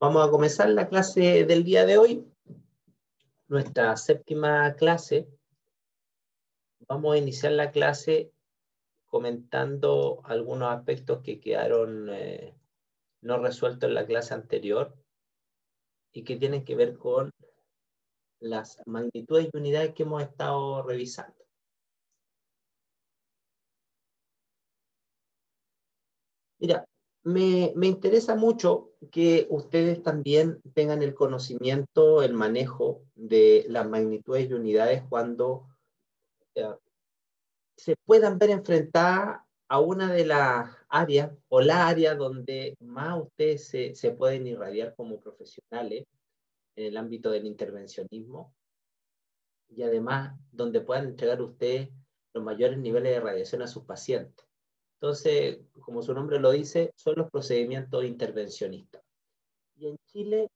Vamos a comenzar la clase del día de hoy, nuestra séptima clase. Vamos a iniciar la clase comentando algunos aspectos que quedaron no resueltos en la clase anterior y que tienen que ver con las magnitudes y unidades que hemos estado revisando. Mira, me interesa mucho que ustedes también tengan el conocimiento, el manejo de las magnitudes y unidades cuando se puedan ver enfrentadas a una de las áreas o la área donde más ustedes se pueden irradiar como profesionales en el ámbito del intervencionismo y además donde puedan entregar ustedes los mayores niveles de radiación a sus pacientes. Entonces, como su nombre lo dice, son los procedimientos intervencionistas. Y en Chile,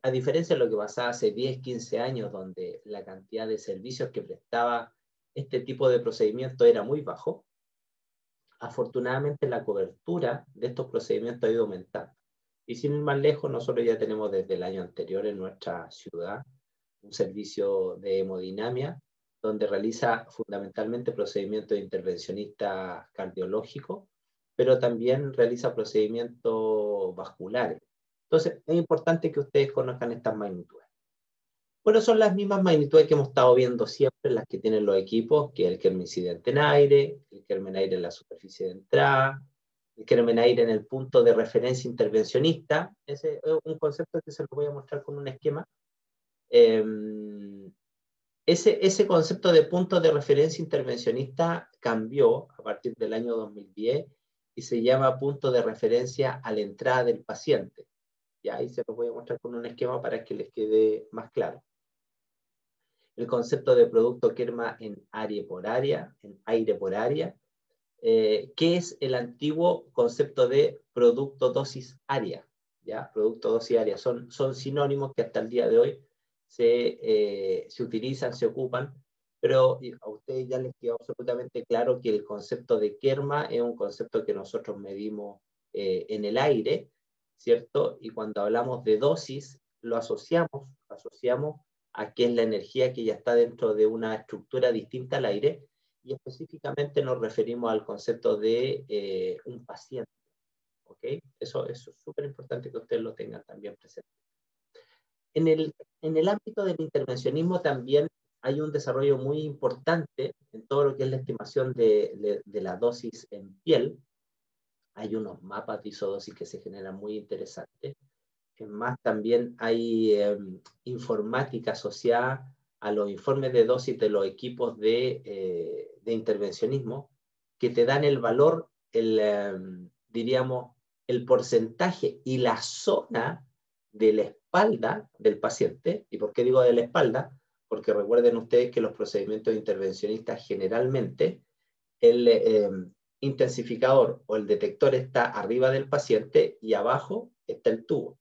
a diferencia de lo que pasaba hace 10, 15 años, donde la cantidad de servicios que prestaba este tipo de procedimiento era muy bajo, afortunadamente la cobertura de estos procedimientos ha ido aumentando. Y sin ir más lejos, nosotros ya tenemos desde el año anterior en nuestra ciudad un servicio de hemodinamia donde realiza fundamentalmente procedimientos intervencionistas cardiológicos, pero también realiza procedimientos vasculares. Entonces, es importante que ustedes conozcan estas magnitudes. Bueno, son las mismas magnitudes que hemos estado viendo siempre, las que tienen los equipos, que el Kerman incidente en aire, el Kerman aire en la superficie de entrada, el Kerman aire en el punto de referencia intervencionista. Ese es un concepto que se lo voy a mostrar con un esquema. Ese concepto de punto de referencia intervencionista cambió a partir del año 2010 y se llama punto de referencia a la entrada del paciente. Ya ahí se lo voy a mostrar con un esquema para que les quede más claro. El concepto de producto Kerma en área por área, en aire por área, que es el antiguo concepto de producto dosis área. ¿Ya? Producto dosis área son sinónimos que hasta el día de hoy se utilizan, se ocupan, pero a ustedes ya les quedó absolutamente claro que el concepto de Kerma es un concepto que nosotros medimos en el aire, ¿cierto? Y cuando hablamos de dosis, lo asociamos a que es la energía que ya está dentro de una estructura distinta al aire, y específicamente nos referimos al concepto de un paciente. ¿Ok? Eso es súper importante que ustedes lo tengan también presente. En el ámbito del intervencionismo también hay un desarrollo muy importante en todo lo que es la estimación de la dosis en piel. Hay unos mapas de isodosis que se generan muy interesantes. Es más, también hay informática asociada a los informes de dosis de los equipos de intervencionismo que te dan el valor, diríamos, el porcentaje y la zona de la espalda del paciente. ¿Y por qué digo de la espalda? Porque recuerden ustedes que los procedimientos intervencionistas generalmente el intensificador o el detector está arriba del paciente y abajo está el tubo.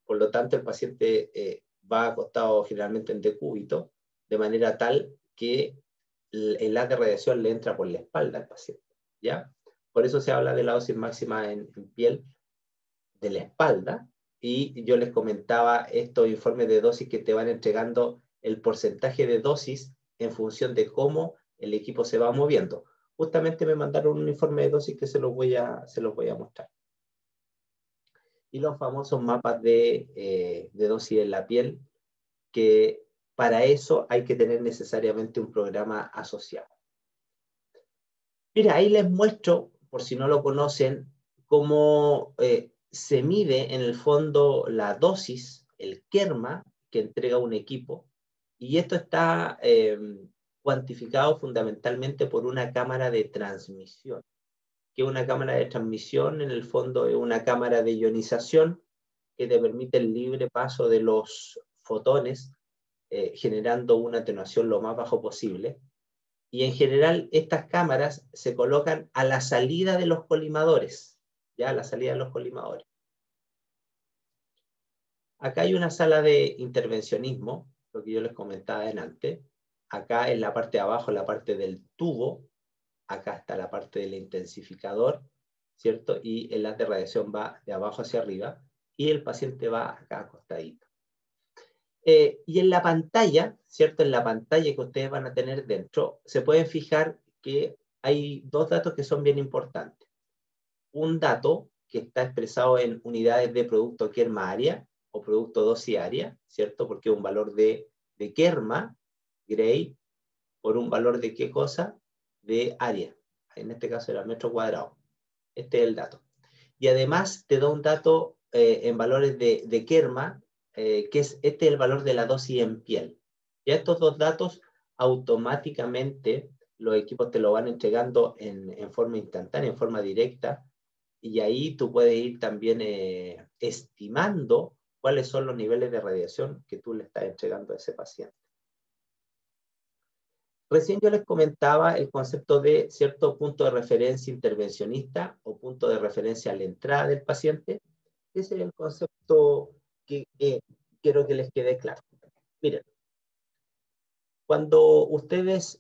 Por lo tanto, el paciente va acostado generalmente en decúbito, de manera tal que el haz de radiación le entra por la espalda al paciente. ¿Ya? Por eso se habla de la dosis máxima en piel de la espalda, y yo les comentaba estos informes de dosis que te van entregando el porcentaje de dosis en función de cómo el equipo se va moviendo. Justamente me mandaron un informe de dosis que se los voy a mostrar. Y los famosos mapas de dosis en la piel, que para eso hay que tener necesariamente un programa asociado. Mira, ahí les muestro, por si no lo conocen, cómo se mide en el fondo la dosis, el Kerma, que entrega un equipo, y esto está cuantificado fundamentalmente por una cámara de transmisión. Que una cámara de transmisión en el fondo es una cámara de ionización que te permite el libre paso de los fotones, generando una atenuación lo más bajo posible. Y en general estas cámaras se colocan a la salida de los colimadores, ya a la salida de los colimadores. Acá hay una sala de intervencionismo, lo que yo les comentaba antes. Acá en la parte de abajo, la parte del tubo, acá está la parte del intensificador, ¿cierto? Y el haz de radiación va de abajo hacia arriba. y el paciente va acá acostadito. Y en la pantalla, ¿cierto? En la pantalla que ustedes van a tener dentro, se pueden fijar que hay dos datos que son bien importantes. Un dato que está expresado en unidades de producto Kerma área o producto dosis área, ¿cierto? Porque es un valor de Kerma, Gray, por un valor de ¿qué cosa? De área. En este caso era metro cuadrado. Este es el dato. Y además te da un dato en valores de Kerma, que es el valor de la dosis en piel. Ya estos dos datos automáticamente los equipos te lo van entregando en forma instantánea, en forma directa, y ahí tú puedes ir también estimando cuáles son los niveles de radiación que tú le estás entregando a ese paciente. Recién yo les comentaba el concepto de cierto punto de referencia intervencionista o punto de referencia a la entrada del paciente. Ese es el concepto que quiero que les quede claro. Miren, cuando ustedes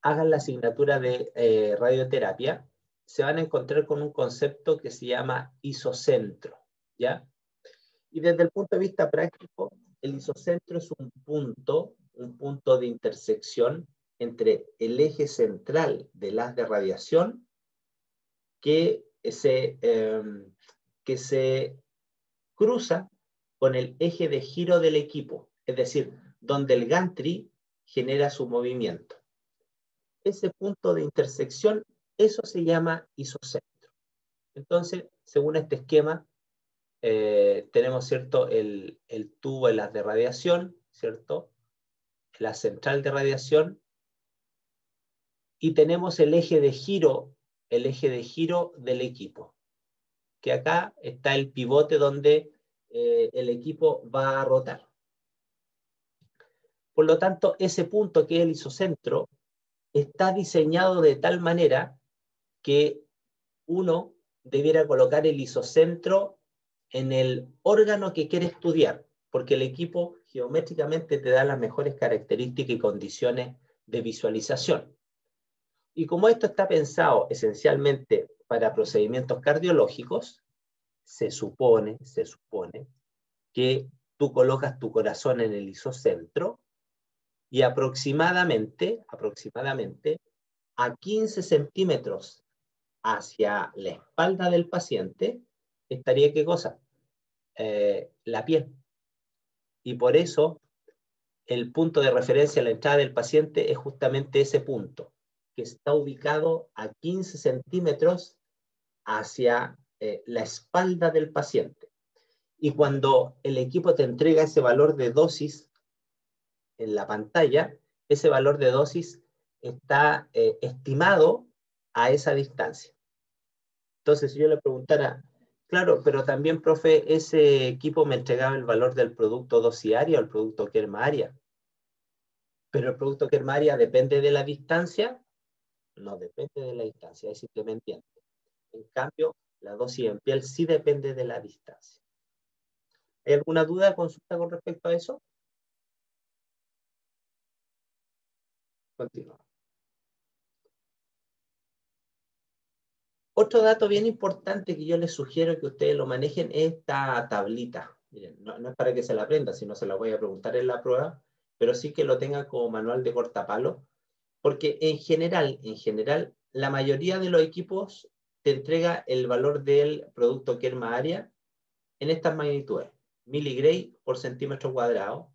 hagan la asignatura de radioterapia, se van a encontrar con un concepto que se llama isocentro, ¿ya? Y desde el punto de vista práctico, el isocentro es un punto de intersección entre el eje central del haz de radiación que se cruza con el eje de giro del equipo, es decir, donde el gantry genera su movimiento. Ese punto de intersección, eso se llama isocentro. Entonces, según este esquema, tenemos, ¿cierto?, el tubo, el haz de radiación, ¿cierto?, la central de radiación, y tenemos el eje de giro del equipo, que acá está el pivote donde el equipo va a rotar. Por lo tanto, ese punto que es el isocentro está diseñado de tal manera que uno debiera colocar el isocentro en el órgano que quiere estudiar, porque el equipo geométricamente te da las mejores características y condiciones de visualización. Y como esto está pensado esencialmente para procedimientos cardiológicos, se supone que tú colocas tu corazón en el isocentro y aproximadamente a 15 centímetros hacia la espalda del paciente estaría, ¿qué cosa? La piel. Y por eso el punto de referencia a la entrada del paciente es justamente ese punto, que está ubicado a 15 centímetros hacia la espalda del paciente. Y cuando el equipo te entrega ese valor de dosis en la pantalla, ese valor de dosis está estimado a esa distancia. Entonces, si yo le preguntara, claro, pero también, profe, ese equipo me entregaba el valor del producto dosis área o el producto Kerma área. Pero el producto Kerma área depende de la distancia. No depende de la distancia, es simplemente. En cambio, la dosis en piel sí depende de la distancia. ¿Hay alguna duda o consulta con respecto a eso? Continúa. Otro dato bien importante que yo les sugiero que ustedes lo manejen es esta tablita. Miren, no es para que se la aprendan, sino se la voy a preguntar en la prueba, pero sí que lo tengan como manual de cortapalo, porque en general, la mayoría de los equipos te entrega el valor del producto Kerma área en estas magnitudes, miligray por centímetro cuadrado,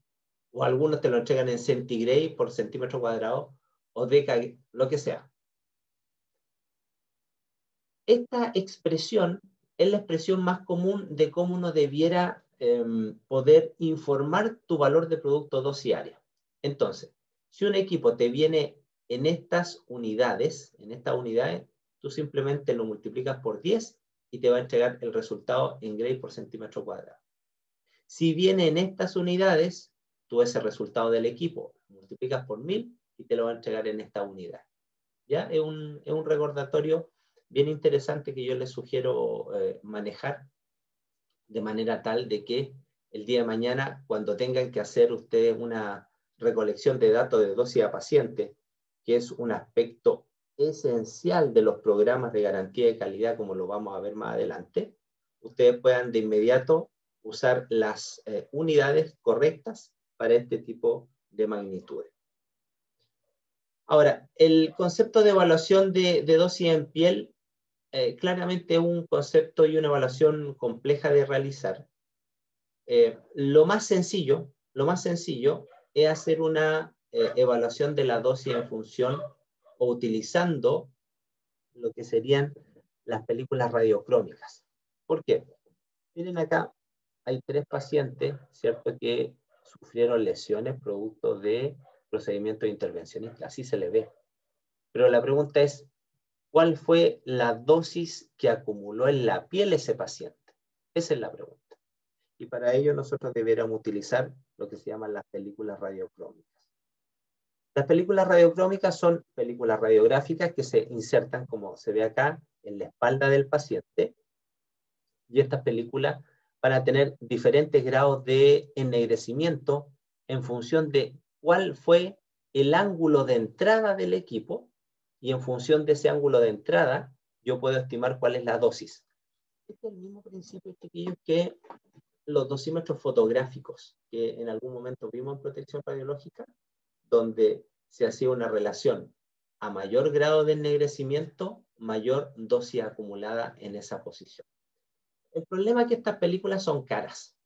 o algunos te lo entregan en centigray por centímetro cuadrado, o decagray, lo que sea. Esta expresión es la expresión más común de cómo uno debiera poder informar tu valor de producto dosis área. Entonces, si un equipo te viene en estas unidades, tú simplemente lo multiplicas por 10 y te va a entregar el resultado en gray por centímetro cuadrado. Si viene en estas unidades, tú ese resultado del equipo lo multiplicas por 1000 y te lo va a entregar en esta unidad. ¿Ya? Es un recordatorio bien interesante que yo les sugiero manejar de manera tal de que el día de mañana, cuando tengan que hacer ustedes una recolección de datos de dosis a paciente, que es un aspecto esencial de los programas de garantía de calidad, como lo vamos a ver más adelante, ustedes puedan de inmediato usar las unidades correctas para este tipo de magnitudes. Ahora, el concepto de evaluación de dosis en piel claramente es un concepto y una evaluación compleja de realizar. Lo más sencillo es hacer una evaluación de la dosis en función o utilizando lo que serían las películas radiocrómicas. ¿Por qué? Miren acá, hay 3 pacientes, ¿cierto?, que sufrieron lesiones producto de procedimientos intervencionistas, así se le ve. Pero la pregunta es, ¿cuál fue la dosis que acumuló en la piel ese paciente? Esa es la pregunta. Y para ello nosotros deberíamos utilizar lo que se llaman las películas radiocrómicas. Las películas radiocrómicas son películas radiográficas que se insertan, como se ve acá, en la espalda del paciente. Y estas películas van a tener diferentes grados de ennegrecimiento en función de cuál fue el ángulo de entrada del equipo, y en función de ese ángulo de entrada yo puedo estimar cuál es la dosis. Este es el mismo principio, chiquillos, que los dosímetros fotográficos que en algún momento vimos en protección radiológica, donde se hacía una relación a mayor grado de ennegrecimiento, mayor dosis acumulada en esa posición. El problema es que estas películas son caras,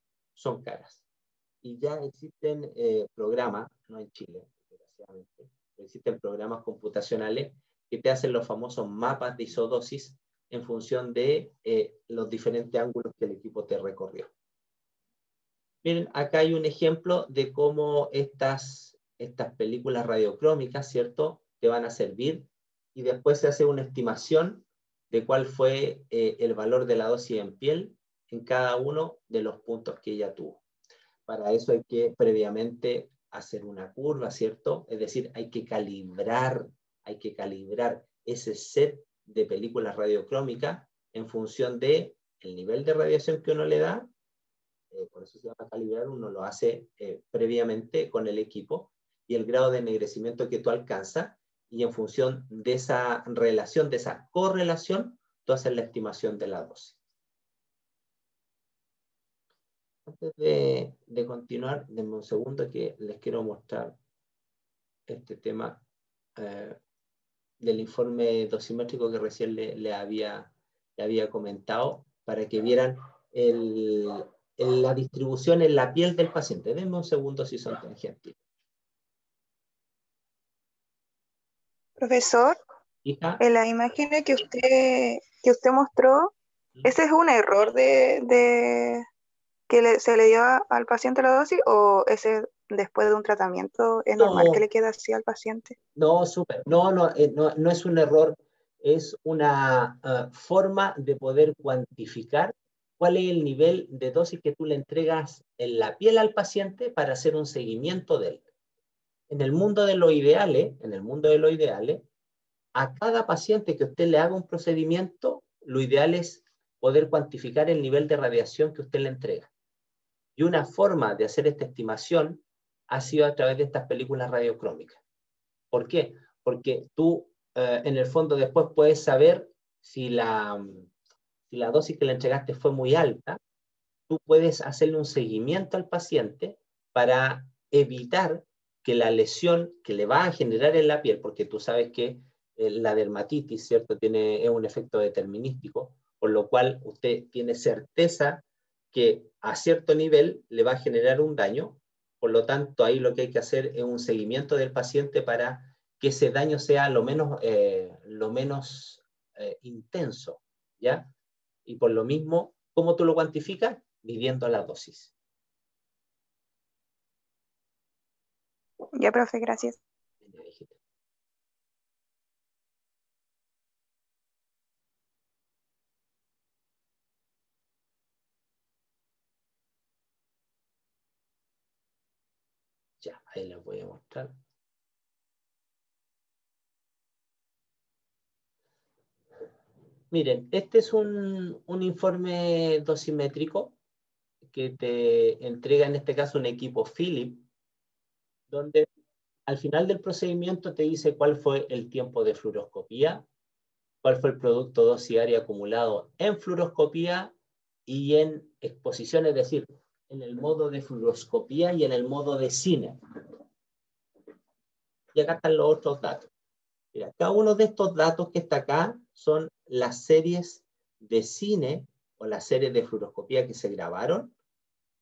y ya existen programas, no en Chile, desgraciadamente, pero existen programas computacionales que te hacen los famosos mapas de isodosis en función de los diferentes ángulos que el equipo te recorrió. Miren, acá hay un ejemplo de cómo estas películas radiocrómicas, ¿cierto?, te van a servir, y después se hace una estimación de cuál fue el valor de la dosis en piel en cada uno de los puntos que ella tuvo. Para eso hay que previamente hacer una curva, ¿cierto? Es decir, hay que calibrar ese set de películas radiocrómicas en función del nivel de radiación que uno le da. Por eso se llama calibrar, uno lo hace previamente con el equipo, y el grado de ennegrecimiento que tú alcanzas, y en función de esa relación, de esa correlación, tú haces la estimación de la dosis. Antes de continuar, denme un segundo que les quiero mostrar este tema del informe dosimétrico que recién le había comentado, para que vieran la distribución en la piel del paciente. Denme un segundo si son tan gentiles. Profesor, Hija, en las imágenes que usted mostró, ¿ese es un error de que se le dio al paciente la dosis, o ese después de un tratamiento es normal que no, le quede así al paciente? no, súper. No es un error, es una forma de poder cuantificar cuál es el nivel de dosis que tú le entregas en la piel al paciente para hacer un seguimiento de él. En el mundo de los ideales, a cada paciente que usted le haga un procedimiento, lo ideal es poder cuantificar el nivel de radiación que usted le entrega. Y una forma de hacer esta estimación ha sido a través de estas películas radiocrómicas. ¿Por qué? Porque tú, en el fondo, después puedes saber si la dosis que le entregaste fue muy alta. Tú puedes hacerle un seguimiento al paciente para evitar que la lesión que le va a generar en la piel, porque tú sabes que la dermatitis, ¿cierto?, es un efecto determinístico, por lo cual usted tiene certeza que a cierto nivel le va a generar un daño. Por lo tanto, ahí lo que hay que hacer es un seguimiento del paciente para que ese daño sea lo menos intenso, ¿ya? Y por lo mismo, ¿cómo tú lo cuantificas? Midiendo la dosis. Ya, profe, gracias. Ya, ahí les voy a mostrar. Miren, este es un informe dosimétrico que te entrega en este caso un equipo Philips, donde al final del procedimiento te dice cuál fue el tiempo de fluoroscopía, cuál fue el producto dosis diaria acumulado en fluoroscopía y en exposición, es decir, en el modo de fluoroscopía y en el modo de cine. Y acá están los otros datos. Mira, cada uno de estos datos que está acá son las series de cine o las series de fluoroscopía que se grabaron,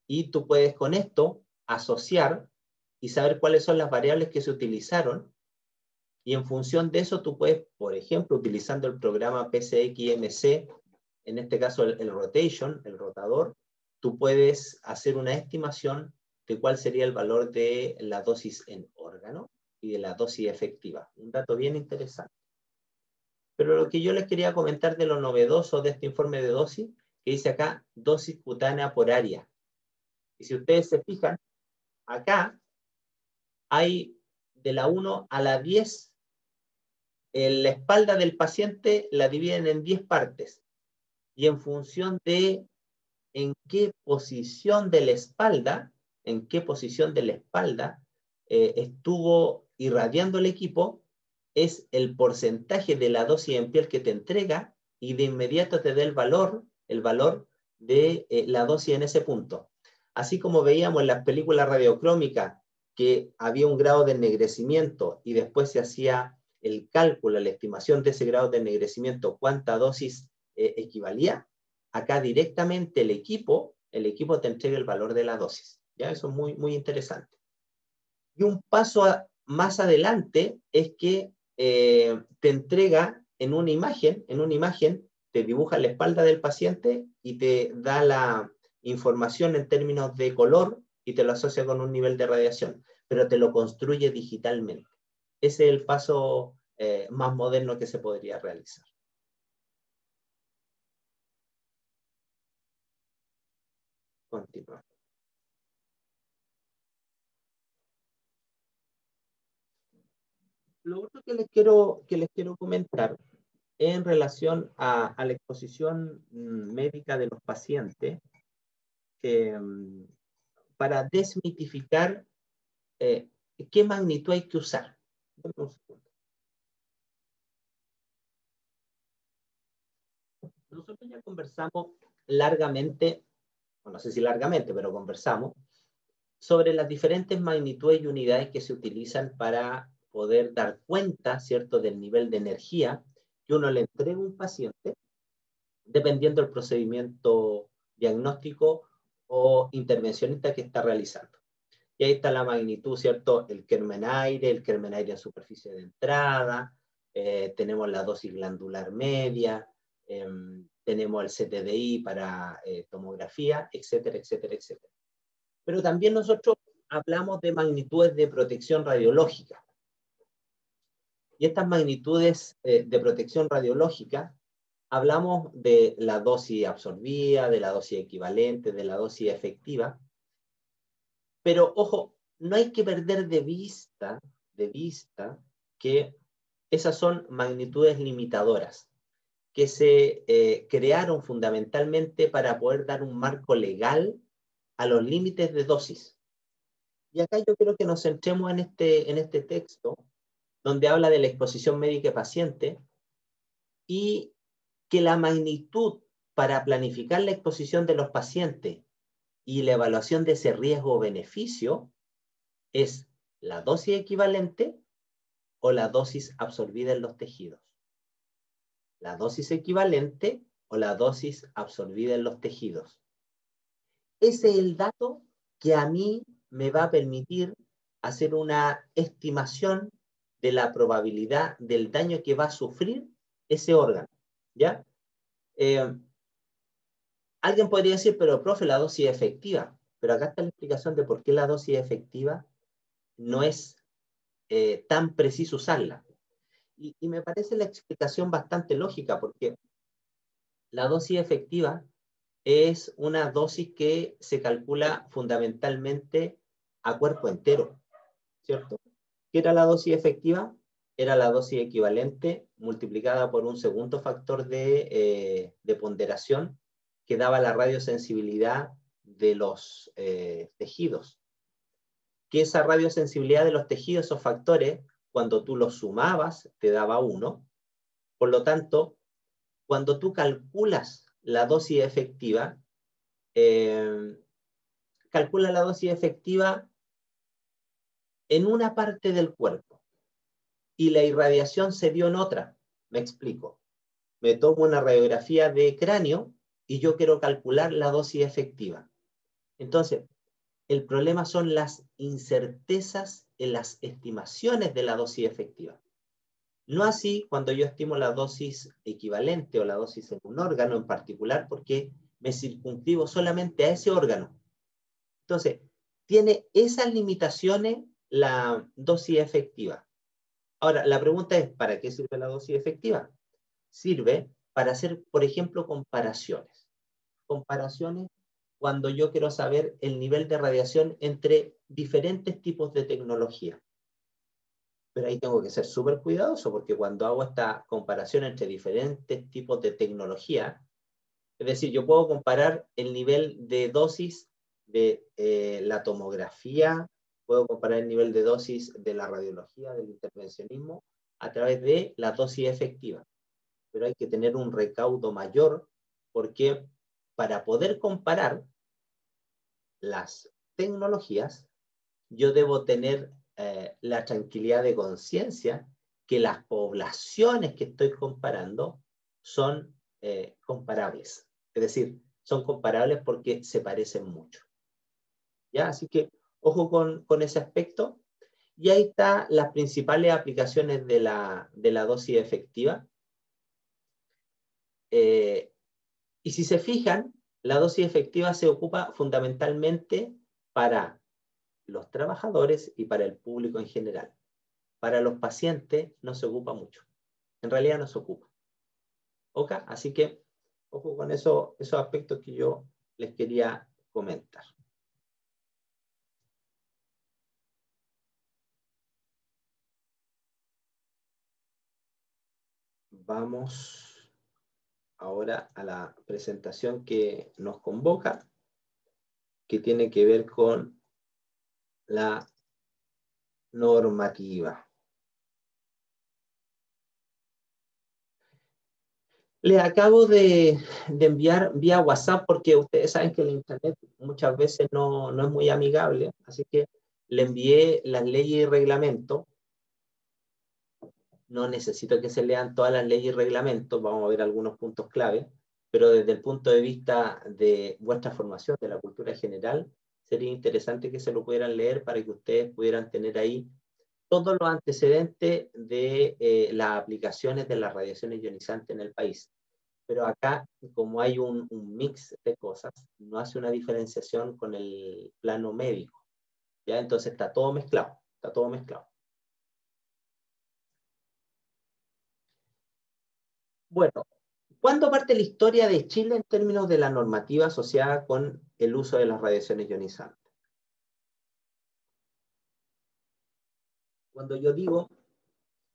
y tú puedes con esto asociar y saber cuáles son las variables que se utilizaron, y en función de eso tú puedes, por ejemplo, utilizando el programa PCX-MC, en este caso el rotation, el rotador, tú puedes hacer una estimación de cuál sería el valor de la dosis en órgano y de la dosis efectiva. Un dato bien interesante. Pero lo que yo les quería comentar de lo novedoso de este informe de dosis, que dice acá, dosis cutánea por área. Y si ustedes se fijan, acá hay de la 1 a la 10, la espalda del paciente la dividen en 10 partes. Y en función de en qué posición de la espalda, estuvo irradiando el equipo, es el porcentaje de la dosis en piel que te entrega, y de inmediato te da el valor de la dosis en ese punto. Así como veíamos en las películas radiocrómicas que había un grado de ennegrecimiento y después se hacía el cálculo, la estimación de ese grado de ennegrecimiento, cuánta dosis equivalía, acá directamente el equipo te entrega el valor de la dosis. ¿Ya? Eso es muy, muy interesante. Y un paso más adelante es que te entrega en una imagen, te dibuja la espalda del paciente y te da la información en términos de color y te lo asocia con un nivel de radiación, pero te lo construye digitalmente. Ese es el paso más moderno que se podría realizar. Continuamos. Lo otro que les quiero comentar en relación a la exposición médica de los pacientes, para desmitificar qué magnitud hay que usar. Nosotros ya conversamos largamente, no sé si largamente, pero conversamos sobre las diferentes magnitudes y unidades que se utilizan para poder dar cuenta, ¿cierto?, del nivel de energía que uno le entrega a un paciente, dependiendo del procedimiento diagnóstico o intervencionista que está realizando. Y ahí está la magnitud, ¿cierto? El Kerman-Aire en superficie de entrada, tenemos la dosis glandular media, tenemos el CTDI para tomografía, etcétera, etcétera, etcétera. Pero también nosotros hablamos de magnitudes de protección radiológica. Y estas magnitudes de protección radiológica, hablamos de la dosis absorbida, de la dosis equivalente, de la dosis efectiva. Pero, ojo, no hay que perder de vista que esas son magnitudes limitadoras, que se crearon fundamentalmente para poder dar un marco legal a los límites de dosis. Y acá yo creo que nos centremos en este texto, donde habla de la exposición médica paciente, y que la magnitud para planificar la exposición de los pacientes y la evaluación de ese riesgo-beneficio es la dosis equivalente o la dosis absorbida en los tejidos. La dosis equivalente o la dosis absorbida en los tejidos. Ese es el dato que a mí me va a permitir hacer una estimación de la probabilidad del daño que va a sufrir ese órgano. ¿Ya? Alguien podría decir, pero profe, la dosis es efectiva. Pero acá está la explicación de por qué la dosis efectiva no es tan preciso usarla. Y me parece la explicación bastante lógica, porque la dosis efectiva es una dosis que se calcula fundamentalmente a cuerpo entero, ¿cierto? ¿Qué era la dosis efectiva? Era la dosis equivalente multiplicada por un segundo factor de ponderación que daba la radiosensibilidad de los tejidos. Que esa radiosensibilidad de los tejidos, esos factores, cuando tú los sumabas, te daba 1. Por lo tanto, cuando tú calculas la dosis efectiva, calcula la dosis efectiva en una parte del cuerpo y la irradiación se dio en otra. Me explico. Me tomo una radiografía de cráneo y yo quiero calcular la dosis efectiva. Entonces, el problema son las incertezas en las estimaciones de la dosis efectiva. No así cuando yo estimo la dosis equivalente o la dosis en un órgano en particular, porque me circunscribo solamente a ese órgano. Entonces, tiene esas limitaciones la dosis efectiva. Ahora, la pregunta es, ¿para qué sirve la dosis efectiva? Sirve para hacer, por ejemplo, comparaciones. Comparaciones cuando yo quiero saber el nivel de radiación entre diferentes tipos de tecnología. Pero ahí tengo que ser súper cuidadoso, porque cuando hago esta comparación entre diferentes tipos de tecnología, es decir, yo puedo comparar el nivel de dosis de la tomografía, puedo comparar el nivel de dosis de la radiología, del intervencionismo, a través de la dosis efectiva. Pero hay que tener un recaudo mayor, porque para poder comparar las tecnologías, yo debo tener la tranquilidad de conciencia que las poblaciones que estoy comparando son comparables. Es decir, son comparables porque se parecen mucho. ¿Ya? Así que ojo con ese aspecto. Y ahí están las principales aplicaciones de la dosis efectiva. Y si se fijan, la dosis efectiva se ocupa fundamentalmente para los trabajadores y para el público en general. Para los pacientes no se ocupa mucho. En realidad no se ocupa. ¿Ok? Así que, ojo con esos aspectos que yo les quería comentar. Vamos ahora a la presentación que nos convoca, que tiene que ver con la normativa. Les acabo de enviar vía WhatsApp, porque ustedes saben que el internet muchas veces no es muy amigable, así que le envié las leyes y reglamentos. No necesito que se lean todas las leyes y reglamentos, vamos a ver algunos puntos clave, pero desde el punto de vista de vuestra formación, de la cultura general, sería interesante que se lo pudieran leer para que ustedes pudieran tener ahí todos los antecedentes de las aplicaciones de las radiaciones ionizantes en el país. Pero acá, como hay un mix de cosas, no hace una diferenciación con el plano médico, ¿ya? Entonces está todo mezclado, está todo mezclado. Bueno, ¿cuándo parte la historia de Chile en términos de la normativa asociada con el uso de las radiaciones ionizantes? Cuando yo digo,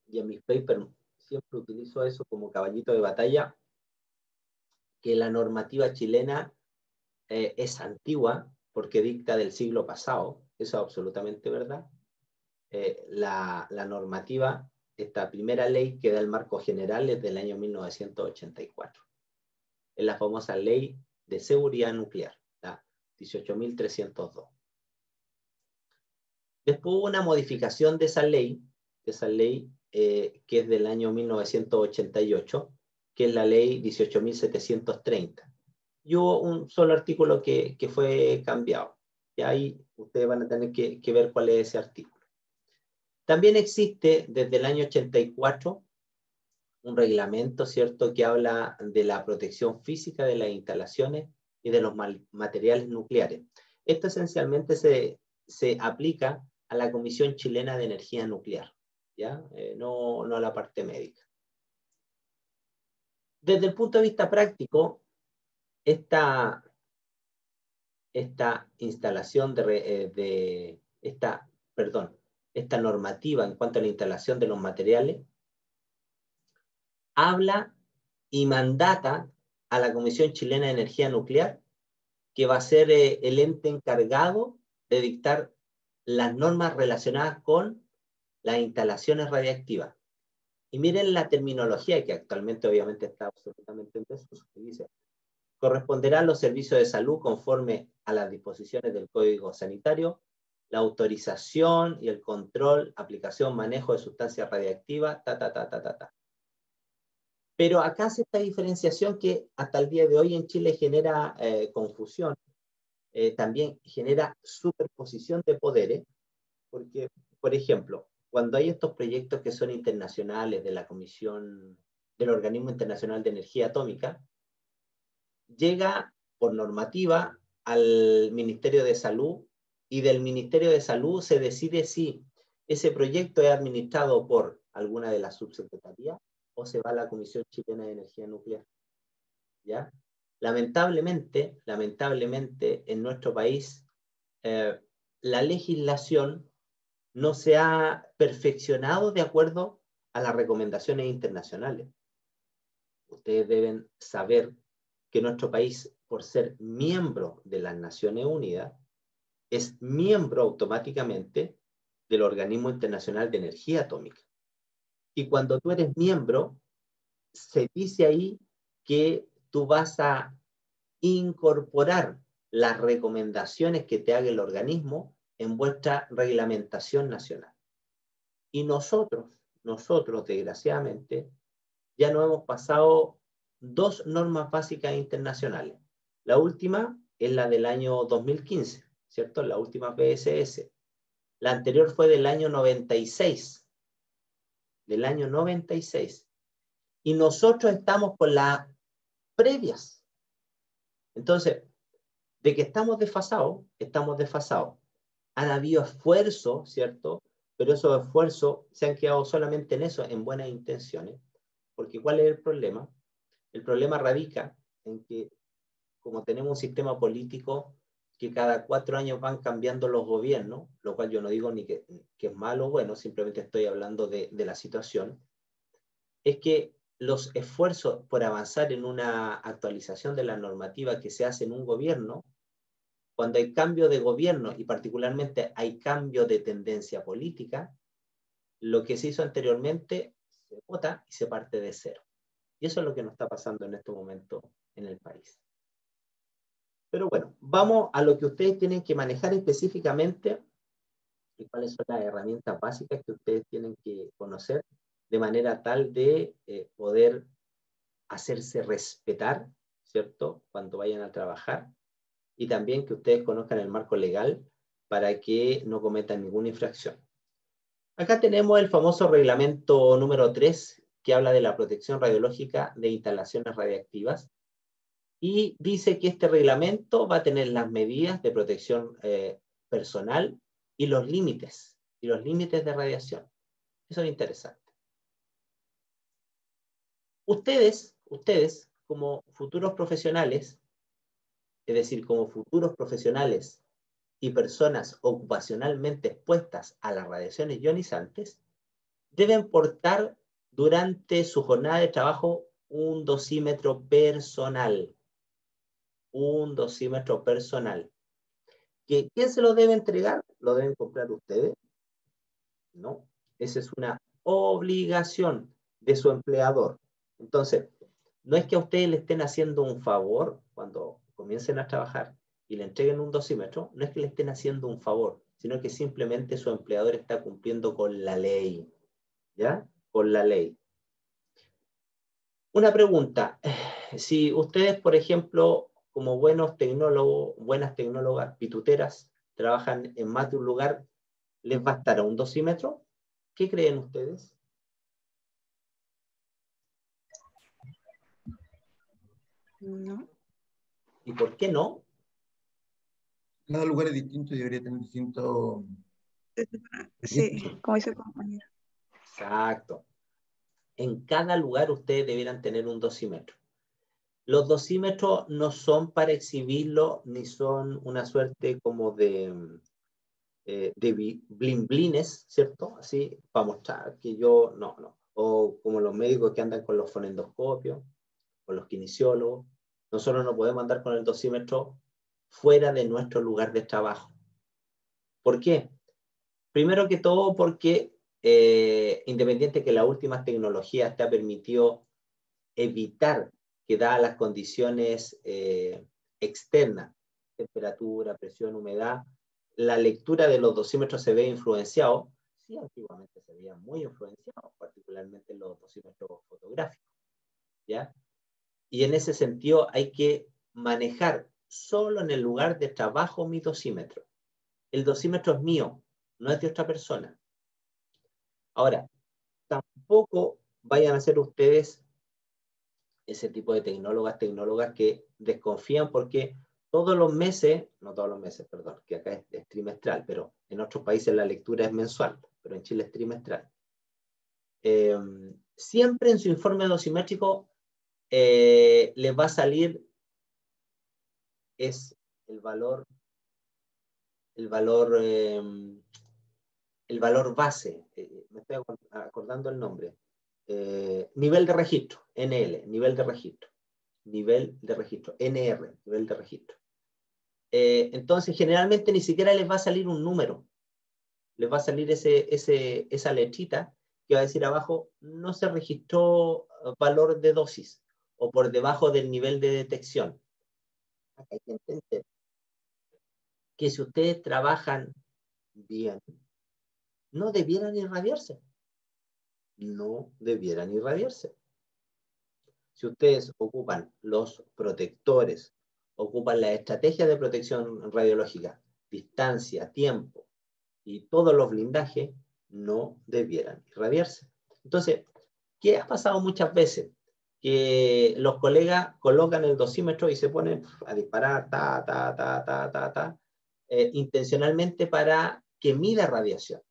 y en mis papers siempre utilizo eso como caballito de batalla, que la normativa chilena es antigua porque dicta del siglo pasado, eso es absolutamente verdad. La normativa, esta primera ley que da el marco general es del año 1984. Es la famosa ley de seguridad nuclear, la 18.302. Después hubo una modificación de esa ley que es del año 1988, que es la ley 18.730. Y hubo un solo artículo que fue cambiado. Y ahí ustedes van a tener que ver cuál es ese artículo. También existe desde el año 84 un reglamento, ¿cierto?, que habla de la protección física de las instalaciones y de los materiales nucleares. Esto esencialmente se aplica a la Comisión Chilena de Energía Nuclear, ¿ya? No a la parte médica. Desde el punto de vista práctico, esta instalación esta normativa en cuanto a la instalación de los materiales habla y mandata a la Comisión Chilena de Energía Nuclear, que va a ser el ente encargado de dictar las normas relacionadas con las instalaciones radiactivas. Y miren la terminología, que actualmente obviamente está absolutamente en desuso, que dice: corresponderán los servicios de salud conforme a las disposiciones del Código Sanitario, la autorización y el control, aplicación, manejo de sustancias radiactivas, Pero acá hace esta diferenciación que hasta el día de hoy en Chile genera confusión, también genera superposición de poderes, porque, por ejemplo, cuando hay estos proyectos que son internacionales de la Comisión, del Organismo Internacional de Energía Atómica, llega por normativa al Ministerio de Salud y del Ministerio de Salud se decide si ese proyecto es administrado por alguna de las subsecretarías o se va a la Comisión Chilena de Energía Nuclear. ¿Ya? Lamentablemente, en nuestro país, la legislación no se ha perfeccionado de acuerdo a las recomendaciones internacionales. Ustedes deben saber que nuestro país, por ser miembro de las Naciones Unidas, es miembro automáticamente del Organismo Internacional de Energía Atómica. Y cuando tú eres miembro, se dice ahí que tú vas a incorporar las recomendaciones que te haga el organismo en vuestra reglamentación nacional. Y nosotros, desgraciadamente, ya nos hemos pasado 2 normas básicas internacionales. La última es la del año 2015, ¿cierto? La última PSS. La anterior fue del año 96. Del año 96. Y nosotros estamos con las previas. Entonces, de que estamos desfasados, estamos desfasados. Han habido esfuerzos, ¿cierto? Pero esos esfuerzos se han quedado solamente en eso, en buenas intenciones. Porque ¿cuál es el problema? El problema radica en que, como tenemos un sistema político que cada 4 años van cambiando los gobiernos, lo cual yo no digo ni que es malo o bueno, simplemente estoy hablando de la situación, es que los esfuerzos por avanzar en una actualización de la normativa que se hace en un gobierno, cuando hay cambio de gobierno y particularmente hay cambio de tendencia política, lo que se hizo anteriormente se vota y se parte de cero. Y eso es lo que nos está pasando en este momento en el país. Pero bueno, vamos a lo que ustedes tienen que manejar específicamente y cuáles son las herramientas básicas que ustedes tienen que conocer de manera tal de poder hacerse respetar, ¿cierto? Cuando vayan a trabajar y también que ustedes conozcan el marco legal para que no cometan ninguna infracción. Acá tenemos el famoso reglamento número 3 que habla de la protección radiológica de instalaciones radiactivas y dice que este reglamento va a tener las medidas de protección personal y los límites de radiación. Eso es interesante. Ustedes, como futuros profesionales, es decir, como futuros profesionales y personas ocupacionalmente expuestas a las radiaciones ionizantes, deben portar durante su jornada de trabajo un dosímetro personal. Un dosímetro personal. ¿Quién se lo debe entregar? ¿Lo deben comprar ustedes? No, esa es una obligación de su empleador. Entonces, no es que a ustedes le estén haciendo un favor cuando comiencen a trabajar y le entreguen un dosímetro, no es que le estén haciendo un favor, sino que simplemente su empleador está cumpliendo con la ley. ¿Ya? Con la ley. Una pregunta. Si ustedes, por ejemplo, como buenos tecnólogos, buenas tecnólogas, pituteras, trabajan en más de un lugar, ¿les bastará un dosímetro? ¿Qué creen ustedes? No. ¿Y por qué no? Cada lugar es distinto y debería tener distinto. Sí, como dice el compañero. Exacto. En cada lugar ustedes debieran tener un dosímetro. Los dosímetros no son para exhibirlo, ni son una suerte como de blimblines, ¿cierto? Así, para mostrar que yo, no. O como los médicos que andan con los fonendoscopios, con los kinesiólogos. Nosotros no podemos andar con el dosímetro fuera de nuestro lugar de trabajo. ¿Por qué? Primero que todo porque independiente que las últimas tecnologías te ha permitido evitar que dadas las condiciones externas, temperatura, presión, humedad, la lectura de los dosímetros se ve influenciado. Sí, antiguamente se veía muy influenciado, particularmente en los dosímetros fotográficos, ¿ya? Y en ese sentido hay que manejar solo en el lugar de trabajo mi dosímetro. El dosímetro es mío, no es de otra persona. Ahora, tampoco vayan a ser ustedes ese tipo de tecnólogas que desconfían porque todos los meses, no todos los meses, perdón, que acá es trimestral, pero en otros países la lectura es mensual, pero en Chile es trimestral. Siempre en su informe dosimétrico les va a salir es el valor base, me estoy acordando el nombre, nivel de registro, NL, nivel de registro, NR, nivel de registro. Entonces, generalmente ni siquiera les va a salir un número, les va a salir esa letrita que va a decir abajo, no se registró valor de dosis, o por debajo del nivel de detección. Acá hay que entender que si ustedes trabajan bien, no debieran irradiarse. No debieran irradiarse. Si ustedes ocupan los protectores, ocupan la estrategia de protección radiológica, distancia, tiempo y todos los blindajes, no debieran irradiarse. Entonces, ¿qué ha pasado muchas veces? Que los colegas colocan el dosímetro y se ponen a disparar intencionalmente para que mida radiación.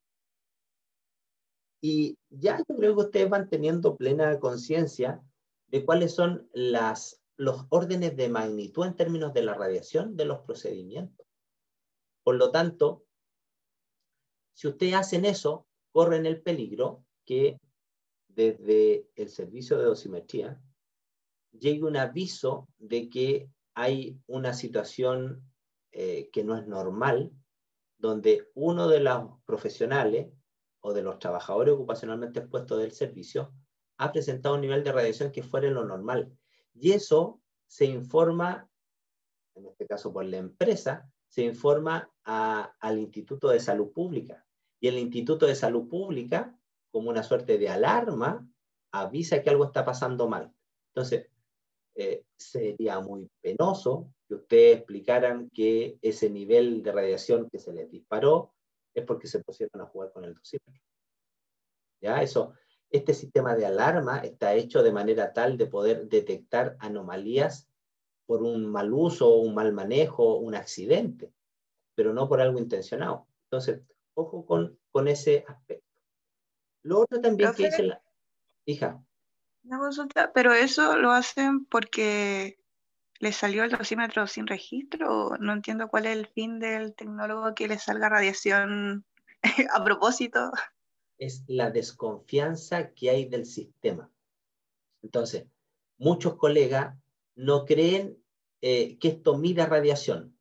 Y ya yo creo que ustedes van teniendo plena conciencia de cuáles son los órdenes de magnitud en términos de la radiación de los procedimientos. Por lo tanto, si ustedes hacen eso, corren el peligro que desde el servicio de dosimetría llegue un aviso de que hay una situación que no es normal, donde uno de los profesionales o de los trabajadores ocupacionalmente expuestos del servicio ha presentado un nivel de radiación que fuera lo normal. Y eso se informa, en este caso por la empresa, se informa al Instituto de Salud Pública. Y el Instituto de Salud Pública, como una suerte de alarma, avisa que algo está pasando mal. Entonces, sería muy penoso que ustedes explicaran que ese nivel de radiación que se les disparó es porque se pusieron a jugar con el dosímetro. ¿Ya? Este sistema de alarma está hecho de manera tal de poder detectar anomalías por un mal uso, un mal manejo, un accidente, pero no por algo intencionado. Entonces, ojo con ese aspecto. Lo otro también que Profe, dice la hija. una consulta, pero eso lo hacen porque les salió el dosímetro sin registro, o no entiendo cuál es el fin del tecnólogo que le salga radiación a propósito. Es la desconfianza que hay del sistema. Entonces, muchos colegas no creen que esto mida radiación.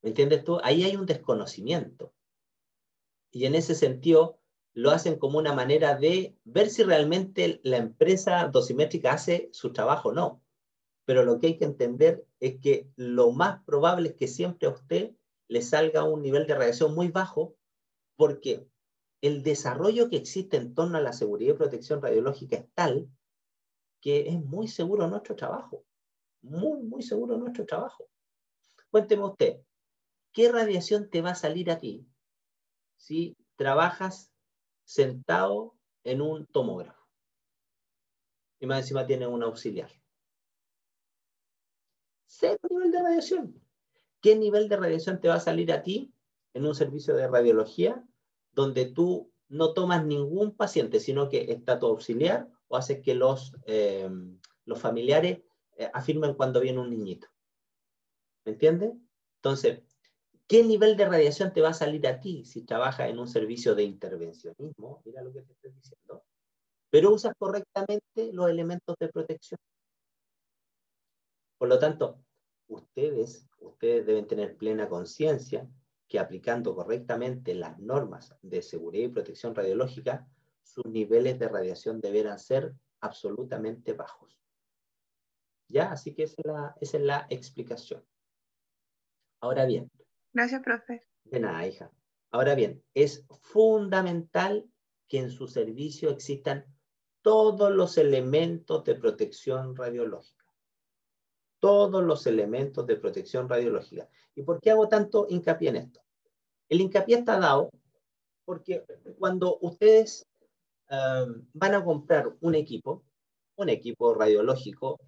¿Me entiendes tú? Ahí hay un desconocimiento. Y en ese sentido, lo hacen como una manera de ver si realmente la empresa dosimétrica hace su trabajo o no. Pero lo que hay que entender es que lo más probable es que siempre a usted le salga un nivel de radiación muy bajo, porque el desarrollo que existe en torno a la seguridad y protección radiológica es tal que es muy seguro nuestro trabajo. Muy, muy seguro nuestro trabajo. Cuénteme usted, ¿qué radiación te va a salir a ti si trabajas sentado en un tomógrafo? Y más encima tiene un auxiliar. Cero nivel de radiación. ¿Qué nivel de radiación te va a salir a ti en un servicio de radiología donde tú no tomas ningún paciente, sino que está tu auxiliar o haces que los familiares afirmen cuando viene un niñito? ¿Me entiendes? Entonces, ¿qué nivel de radiación te va a salir a ti si trabajas en un servicio de intervencionismo? Mira lo que te estoy diciendo. Pero usas correctamente los elementos de protección. Por lo tanto, ustedes deben tener plena conciencia que aplicando correctamente las normas de seguridad y protección radiológica, sus niveles de radiación deberán ser absolutamente bajos. ¿Ya? Así que esa es la explicación. Ahora bien. Gracias, profe. De nada, hija. Ahora bien, es fundamental que en su servicio existan todos los elementos de protección radiológica. Todos los elementos de protección radiológica. ¿Y por qué hago tanto hincapié en esto? El hincapié está dado porque cuando ustedes van a comprar un equipo radiológico,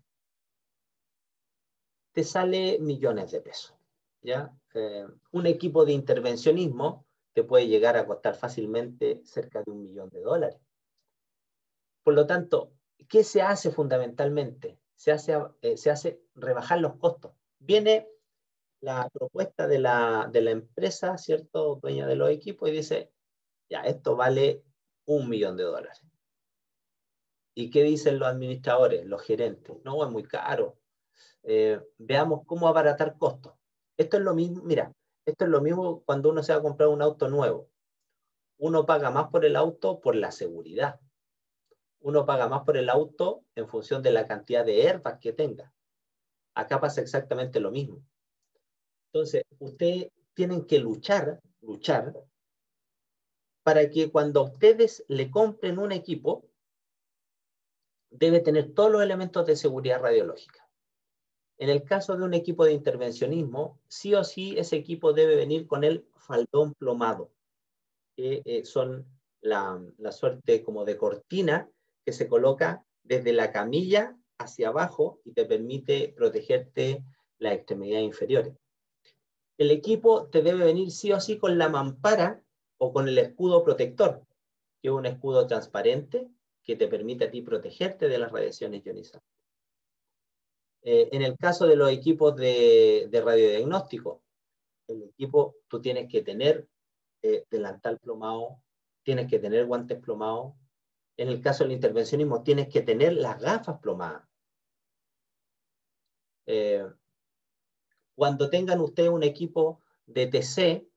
te sale millones de pesos, ¿ya? Un equipo de intervencionismo te puede llegar a costar fácilmente cerca de $1.000.000. Por lo tanto, ¿qué se hace fundamentalmente? Se hace rebajar los costos. Viene la propuesta de la empresa, ¿cierto? Dueña de los equipos y dice, ya, esto vale $1.000.000. ¿Y qué dicen los administradores, los gerentes? No, es muy caro. Veamos cómo abaratar costos. Esto es lo mismo, mira, esto es lo mismo cuando uno se va a comprar un auto nuevo. Uno paga más por el auto por la seguridad. Uno paga más por el auto en función de la cantidad de airbags que tenga. Acá pasa exactamente lo mismo. Entonces, ustedes tienen que luchar para que cuando ustedes le compren un equipo, debe tener todos los elementos de seguridad radiológica. En el caso de un equipo de intervencionismo, sí o sí ese equipo debe venir con el faldón plomado, que son la suerte como de cortina que se coloca desde la camilla hacia abajo y te permite protegerte las extremidades inferiores. El equipo te debe venir sí o sí con la mampara o con el escudo protector, que es un escudo transparente que te permite a ti protegerte de las radiaciones ionizantes. En el caso de los equipos de radiodiagnóstico, el equipo tú tienes que tener delantal plomado, tienes que tener guantes plomados. En el caso del intervencionismo, tienes que tener las gafas plomadas. Cuando tengan ustedes un equipo de TC,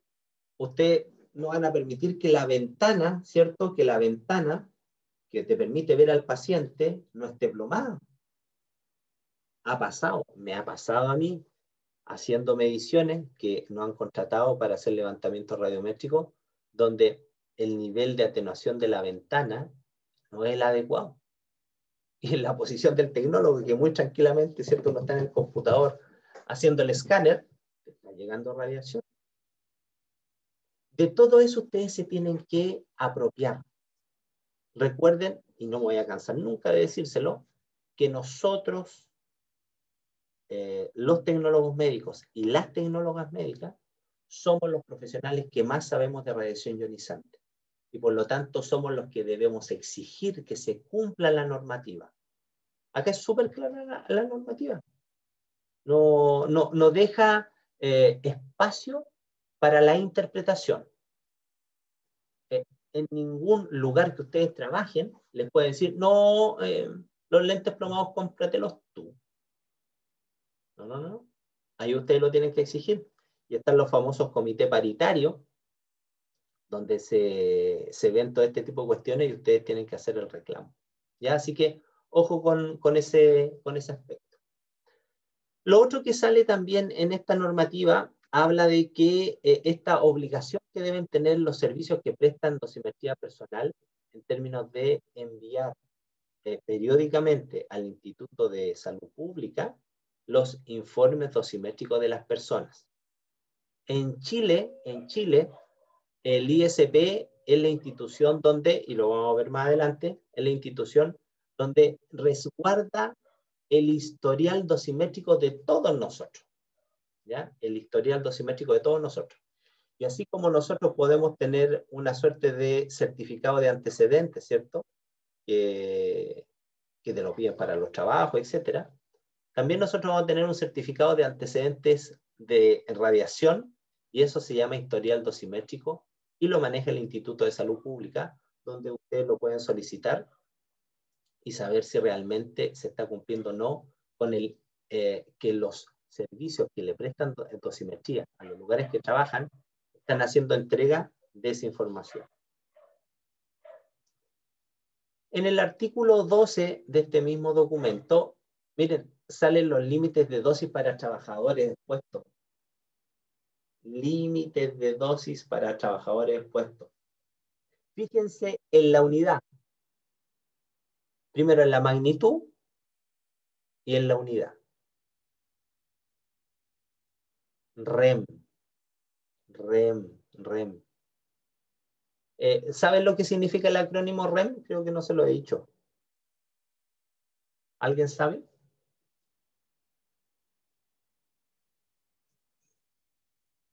ustedes no van a permitir que la ventana, ¿cierto? Que la ventana que te permite ver al paciente no esté plomada. Me ha pasado a mí, haciendo mediciones que nos han contratado para hacer levantamientos radiométricos, donde el nivel de atenuación de la ventana no es el adecuado. Y en la posición del tecnólogo, que muy tranquilamente, ¿cierto? Uno está en el computador haciendo el escáner, está llegando radiación. De todo eso ustedes se tienen que apropiar. Recuerden, y no me voy a cansar nunca de decírselo, que nosotros, los tecnólogos médicos y las tecnólogas médicas, somos los profesionales que más sabemos de radiación ionizante. Y por lo tanto somos los que debemos exigir que se cumpla la normativa. Acá es súper clara la normativa. No deja espacio para la interpretación. En ningún lugar que ustedes trabajen les pueden decir, no, los lentes plomados cómpratelos tú. No. Ahí ustedes lo tienen que exigir. Y están los famosos comités paritarios, donde se ven todo este tipo de cuestiones y ustedes tienen que hacer el reclamo. ¿Ya? Así que ojo con ese aspecto. Lo otro que sale también en esta normativa habla de que esta obligación que deben tener los servicios que prestan dosimetría personal en términos de enviar periódicamente al Instituto de Salud Pública los informes dosimétricos de las personas. En Chile, el ISP es la institución donde, y lo vamos a ver más adelante, es la institución donde resguarda el historial dosimétrico de todos nosotros, ¿ya? El historial dosimétrico de todos nosotros. Y así como nosotros podemos tener una suerte de certificado de antecedentes, ¿cierto? Que te lo piden para los trabajos, etc. También nosotros vamos a tener un certificado de antecedentes de radiación, y eso se llama historial dosimétrico, y lo maneja el Instituto de Salud Pública, donde ustedes lo pueden solicitar y saber si realmente se está cumpliendo o no con que los servicios que le prestan dosimetría a los lugares que trabajan están haciendo entrega de esa información. En el artículo 12 de este mismo documento, miren, salen los límites de dosis para trabajadores expuestos. Límites de dosis para trabajadores expuestos. Fíjense en la unidad. Primero en la magnitud y en la unidad. REM. ¿Saben lo que significa el acrónimo REM? Creo que no se lo he dicho. ¿Alguien sabe?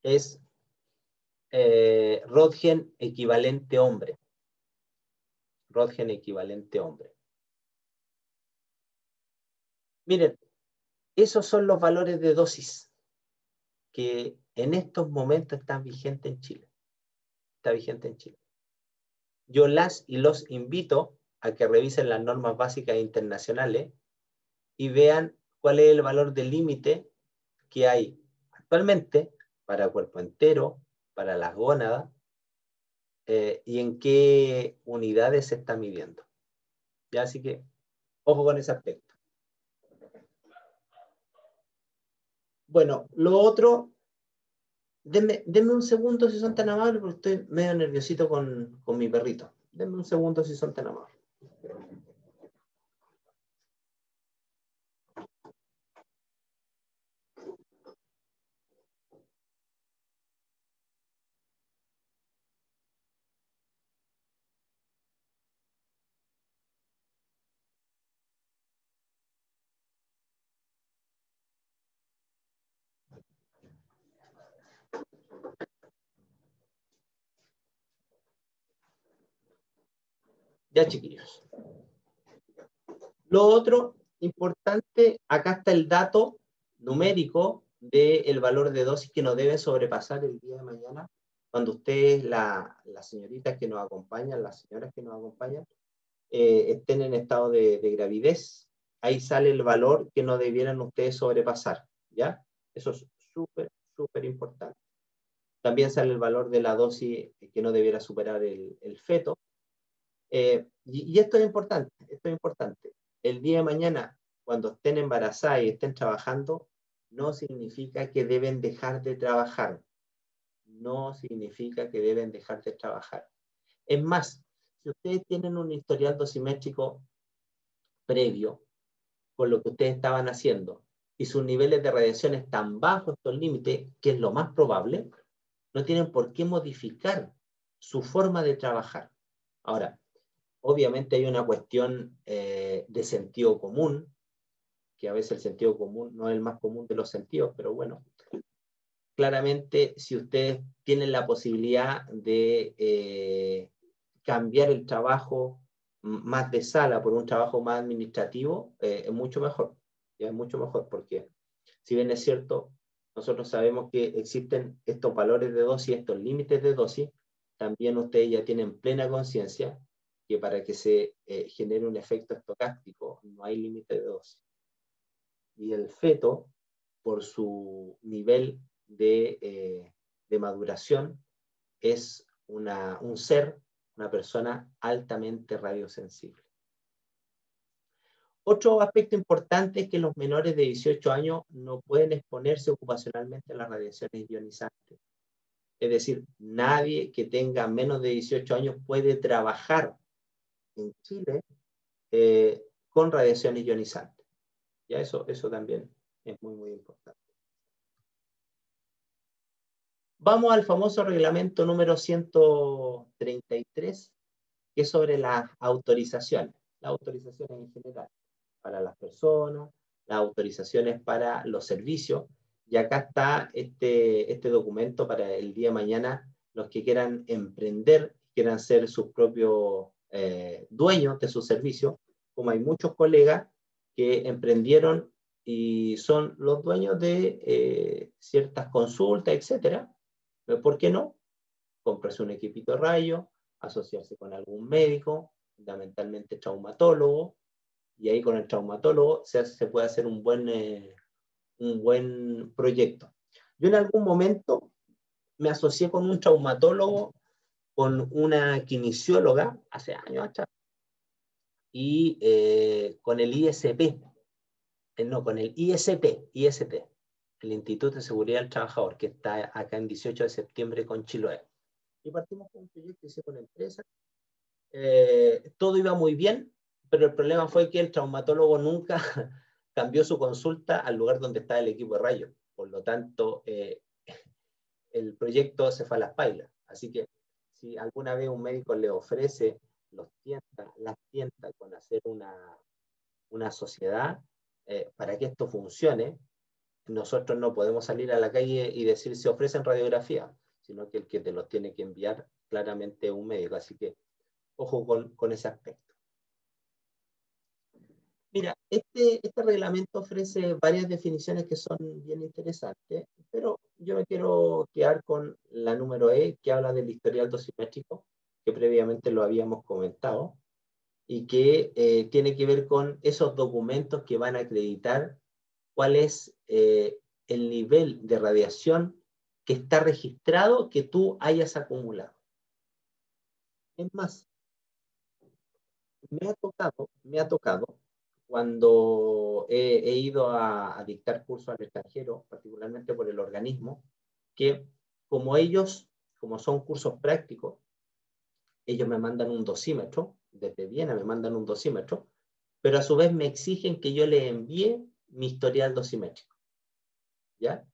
Es Röntgen equivalente hombre. Röntgen equivalente hombre. Miren, esos son los valores de dosis que en estos momentos están vigentes en Chile. Está vigente en Chile. Yo las y los invito a que revisen las normas básicas internacionales y vean cuál es el valor de límite que hay actualmente para cuerpo entero, para las gónadas, y en qué unidades se está midiendo. ¿Ya? Así que, ojo con ese aspecto. Bueno, lo otro, denme un segundo si son tan amables, porque estoy medio nerviosito con mi perrito. Denme un segundo si son tan amables. Ya, chiquillos. Lo otro importante, acá está el dato numérico del valor de dosis que no debe sobrepasar el día de mañana. Cuando ustedes, las señoritas que nos acompañan, las señoras que nos acompañan, estén en estado de gravidez, ahí sale el valor que no debieran ustedes sobrepasar, ¿ya? Eso es súper importante. También sale el valor de la dosis que no debiera superar el feto. Y esto es importante, El día de mañana, cuando estén embarazadas y estén trabajando, no significa que deben dejar de trabajar. No significa que deben dejar de trabajar. Es más, si ustedes tienen un historial dosimétrico previo con lo que ustedes estaban haciendo y sus niveles de radiación están bajo estos límites, que es lo más probable, no tienen por qué modificar su forma de trabajar. Ahora, obviamente hay una cuestión de sentido común, que a veces el sentido común no es el más común de los sentidos, pero bueno, claramente si ustedes tienen la posibilidad de cambiar el trabajo más de sala por un trabajo más administrativo, es mucho mejor. Ya es mucho mejor porque, si bien es cierto, nosotros sabemos que existen estos valores de dosis, estos límites de dosis, también ustedes ya tienen plena conciencia que para que se genere un efecto estocástico no hay límite de dosis. Y el feto, por su nivel de maduración, es un ser, una persona altamente radiosensible. Otro aspecto importante es que los menores de 18 años no pueden exponerse ocupacionalmente a las radiaciones ionizantes. Es decir, nadie que tenga menos de 18 años puede trabajar en Chile con radiaciones ionizantes. Ya eso también es muy importante. Vamos al famoso reglamento número 133, que es sobre las autorizaciones. Las autorizaciones en general, para las personas, las autorizaciones para los servicios. Y acá está este documento para el día de mañana, los que quieran emprender, quieran ser sus propios dueños de su servicio, como hay muchos colegas que emprendieron y son los dueños de ciertas consultas, etcétera. ¿Por qué no? Comprarse un equipito de rayo, asociarse con algún médico, fundamentalmente traumatólogo, y ahí con el traumatólogo se puede hacer un buen proyecto. Yo en algún momento me asocié con un traumatólogo, con una kinesióloga, hace años atrás, y con el ISP. No, con el IST, el Instituto de Seguridad del Trabajador, que está acá en 18 de septiembre con Chiloé. Y partimos con un proyecto, hicimos la empresa. Todo iba muy bien, pero el problema fue que el traumatólogo nunca cambió su consulta al lugar donde estaba el equipo de rayos. Por lo tanto, el proyecto se fue a las pailas. Así que si alguna vez un médico le ofrece las tientas con hacer una sociedad para que esto funcione, nosotros no podemos salir a la calle y decir se ofrecen radiografía, sino que el que te los tiene que enviar claramente es un médico. Así que ojo con ese aspecto. Mira, este reglamento ofrece varias definiciones que son bien interesantes, pero yo me quiero quedar con la número E, que habla del historial dosimétrico, que previamente lo habíamos comentado, y que tiene que ver con esos documentos que van a acreditar cuál es el nivel de radiación que está registrado que tú hayas acumulado. Es más, me ha tocado cuando he ido a dictar cursos al extranjero, particularmente por el organismo, que como son cursos prácticos, ellos me mandan un dosímetro, desde Viena me mandan un dosímetro, pero a su vez me exigen que yo les envíe mi historial dosimétrico. ¿Ya?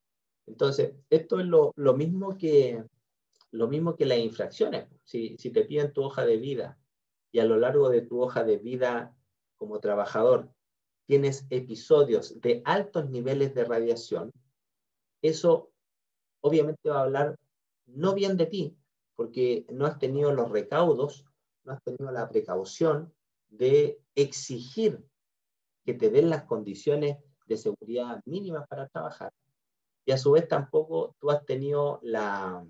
Entonces, esto es lo mismo que las infracciones. Si te piden tu hoja de vida y a lo largo de tu hoja de vida como trabajador tienes episodios de altos niveles de radiación, eso obviamente va a hablar no bien de ti, porque no has tenido los recaudos, no has tenido la precaución de exigir que te den las condiciones de seguridad mínimas para trabajar. Y a su vez tampoco tú has tenido la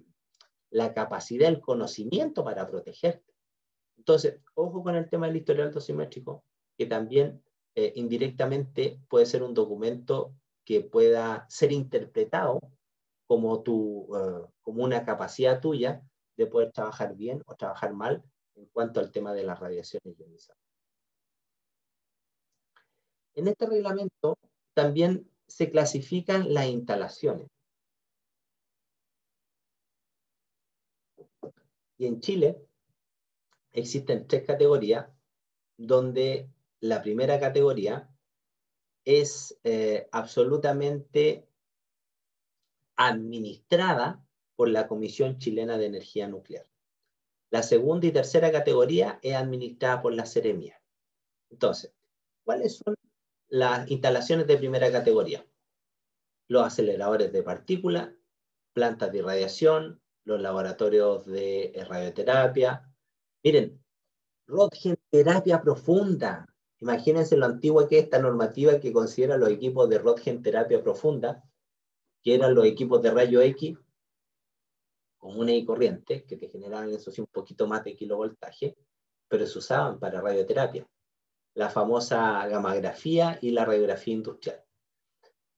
capacidad, el conocimiento para protegerte. Entonces, ojo con el tema del historial dosimétrico, que también indirectamente puede ser un documento que pueda ser interpretado como una capacidad tuya de poder trabajar bien o trabajar mal en cuanto al tema de las radiaciones ionizadas. En este reglamento también se clasifican las instalaciones. Y en Chile existen 3 categorías, donde la primera categoría es absolutamente administrada por la Comisión Chilena de Energía Nuclear. La segunda y tercera categoría es administrada por la Seremia. Entonces, ¿cuáles son las instalaciones de primera categoría? Los aceleradores de partículas, plantas de irradiación, los laboratorios de radioterapia. Miren, Röntgen-terapia profunda. Imagínense lo antigua que es esta normativa que considera los equipos de Röntgen-terapia profunda, que eran los equipos de rayo X, comunes y corrientes, que te generaban eso sí un poquito más de kilovoltaje, pero se usaban para radioterapia. La famosa gammagrafía y la radiografía industrial.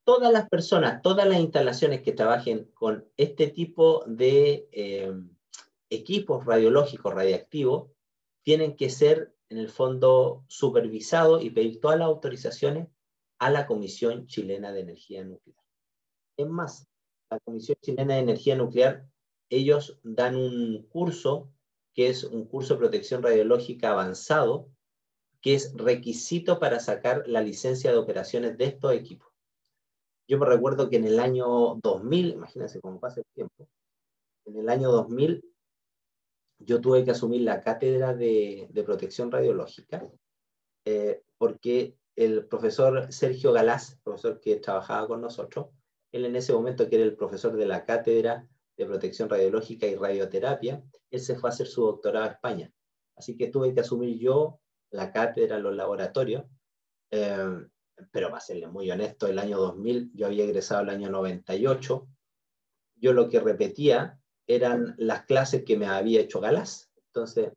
Todas las personas, todas las instalaciones que trabajen con este tipo de equipos radiológicos radiactivos tienen que ser, en el fondo, supervisados y pedir todas las autorizaciones a la Comisión Chilena de Energía Nuclear. Es más, la Comisión Chilena de Energía Nuclear, ellos dan un curso, que es un curso de protección radiológica avanzado, que es requisito para sacar la licencia de operaciones de estos equipos. Yo me recuerdo que en el año 2000, imagínense cómo pasa el tiempo, en el año 2000 yo tuve que asumir la cátedra de protección radiológica porque el profesor Sergio Galás, profesor que trabajaba con nosotros, él en ese momento que era el profesor de la cátedra de protección radiológica y radioterapia, él se fue a hacer su doctorado a España. Así que tuve que asumir yo la cátedra, los laboratorios, pero para serle muy honesto, el año 2000, yo había egresado el año 98, yo lo que repetía eran las clases que me había hecho Galás. Entonces,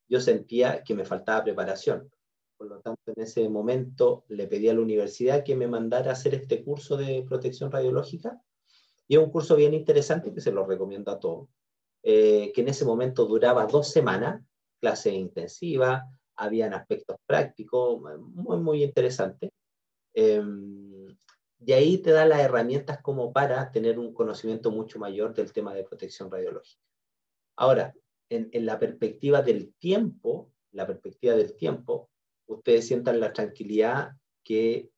yo sentía que me faltaba preparación. Por lo tanto, en ese momento le pedí a la universidad que me mandara a hacer este curso de protección radiológica. Y es un curso bien interesante que se lo recomiendo a todos. Que en ese momento duraba 2 semanas, clase intensiva, habían aspectos prácticos, muy, muy interesantes. Y ahí te da las herramientas como para tener un conocimiento mucho mayor del tema de protección radiológica. Ahora, en la perspectiva del tiempo, ustedes sientan la tranquilidad que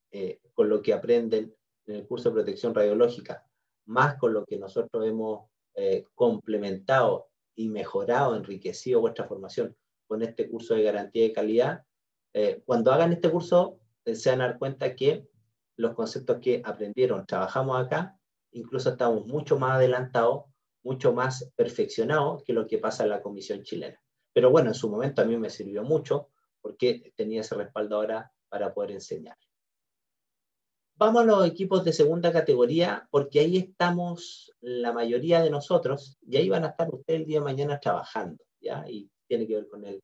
con lo que aprenden en el curso de protección radiológica, más con lo que nosotros hemos complementado y mejorado, enriquecido vuestra formación con este curso de garantía de calidad, cuando hagan este curso se van a dar cuenta que los conceptos que aprendieron, trabajamos acá, incluso estamos mucho más adelantados, mucho más perfeccionados que lo que pasa en la Comisión Chilena. Pero bueno, en su momento a mí me sirvió mucho porque tenía ese respaldo ahora para poder enseñar. Vamos a los equipos de segunda categoría, porque ahí estamos la mayoría de nosotros, y ahí van a estar ustedes el día de mañana trabajando, ¿ya? Y tiene que ver con el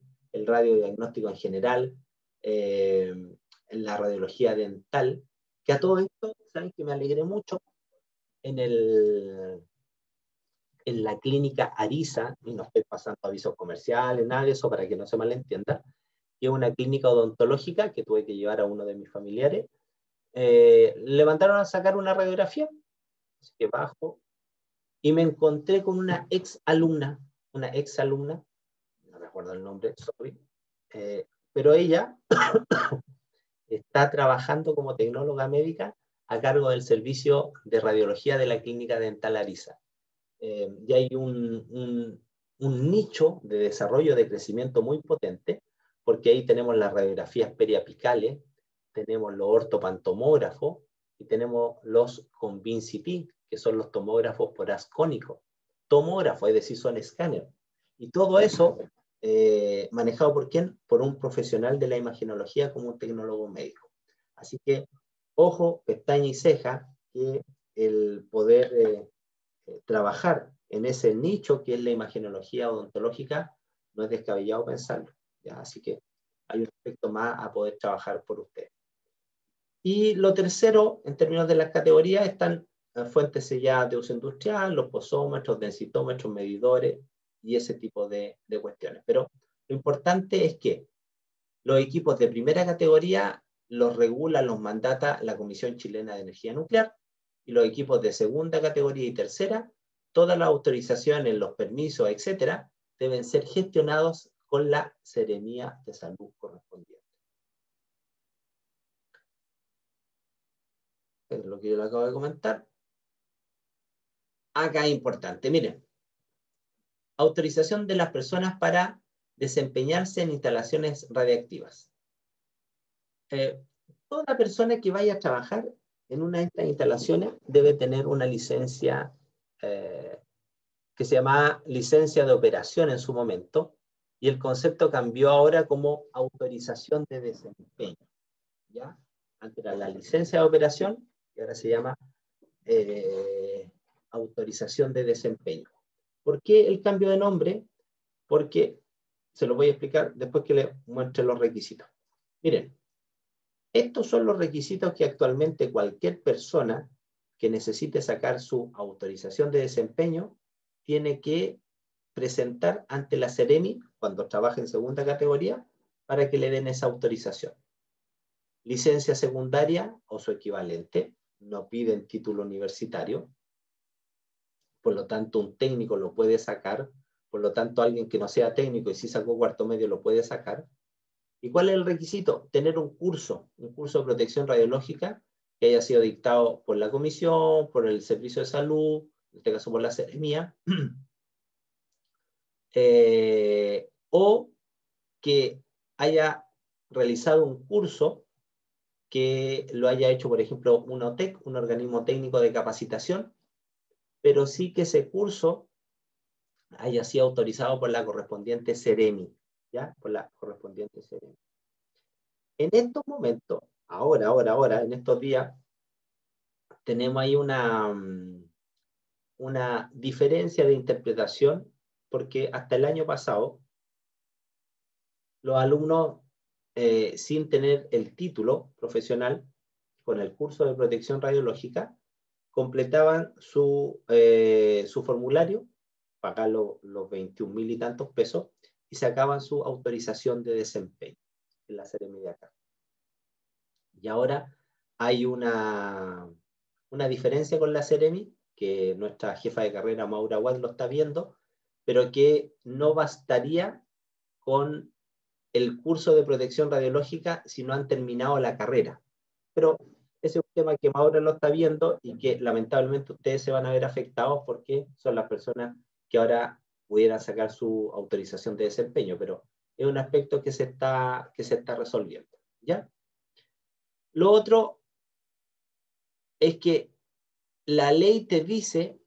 radiodiagnóstico en general, en la radiología dental, que a todo esto, saben que me alegré mucho en la clínica Ariza, y no estoy pasando avisos comerciales, nada de eso para que no se malentienda, que es una clínica odontológica que tuve que llevar a uno de mis familiares. Le mandaron a sacar una radiografía, así que bajo, y me encontré con una ex alumna, no me acuerdo el nombre, sorry, pero ella está trabajando como tecnóloga médica a cargo del servicio de radiología de la clínica dental Ariza. Y hay un nicho de desarrollo, de crecimiento muy potente, porque ahí tenemos las radiografías periapicales, tenemos los ortopantomógrafos y tenemos los ConvinCT, que son los tomógrafos por haz cónico. Tomógrafo, es decir, son escáner. Y todo eso manejado por ¿quién? Por un profesional de la imagenología como un tecnólogo médico. Así que, ojo, pestaña y ceja, que el poder trabajar en ese nicho que es la imagenología odontológica no es descabellado pensarlo, ¿ya? Así que hay un aspecto más a poder trabajar por usted. Y lo tercero, en términos de las categorías, están las fuentes selladas de uso industrial, los posómetros, densitómetros, medidores y ese tipo de cuestiones. Pero lo importante es que los equipos de primera categoría los regula, los mandata la Comisión Chilena de Energía Nuclear, y los equipos de segunda categoría y tercera, todas las autorizaciones, los permisos, etcétera, deben ser gestionados con la Seremía de Salud correspondiente. Es lo que yo le acabo de comentar. Acá es importante, miren. Autorización de las personas para desempeñarse en instalaciones radiactivas. Toda persona que vaya a trabajar en una de estas instalaciones debe tener una licencia que se llama licencia de operación en su momento, y el concepto cambió ahora como autorización de desempeño, ¿ya? Antes era la licencia de operación y ahora se llama autorización de desempeño. ¿Por qué el cambio de nombre? Porque se lo voy a explicar después que le muestre los requisitos. Miren, estos son los requisitos que actualmente cualquier persona que necesite sacar su autorización de desempeño tiene que presentar ante la Seremi cuando trabaja en segunda categoría para que le den esa autorización. Licencia secundaria o su equivalente, no piden título universitario, por lo tanto un técnico lo puede sacar, por lo tanto alguien que no sea técnico y sí sacó cuarto medio lo puede sacar. ¿Y cuál es el requisito? Tener un curso de protección radiológica que haya sido dictado por la comisión, por el servicio de salud, en este caso por la Seremía, o que haya realizado un curso que lo haya hecho, por ejemplo, un OTEC, un organismo técnico de capacitación, pero sí que ese curso haya sido autorizado por la correspondiente Seremi, ¿ya? Por la correspondiente Seremi. En estos momentos, ahora, en estos días, tenemos ahí una diferencia de interpretación, porque hasta el año pasado, los alumnos, sin tener el título profesional, con el curso de protección radiológica, completaban su formulario, pagaban los 21.000 y tantos pesos, y sacaban su autorización de desempeño en la Seremi de acá. Y ahora, hay una diferencia con la Seremi, que nuestra jefa de carrera, Maura Watt, lo está viendo, pero que no bastaría con el curso de protección radiológica si no han terminado la carrera. Pero ese es un tema que Maura lo está viendo y que lamentablemente ustedes se van a ver afectados porque son las personas que ahora pudieran sacar su autorización de desempeño, pero es un aspecto que se está resolviendo, ¿ya? Lo otro es que la ley te dice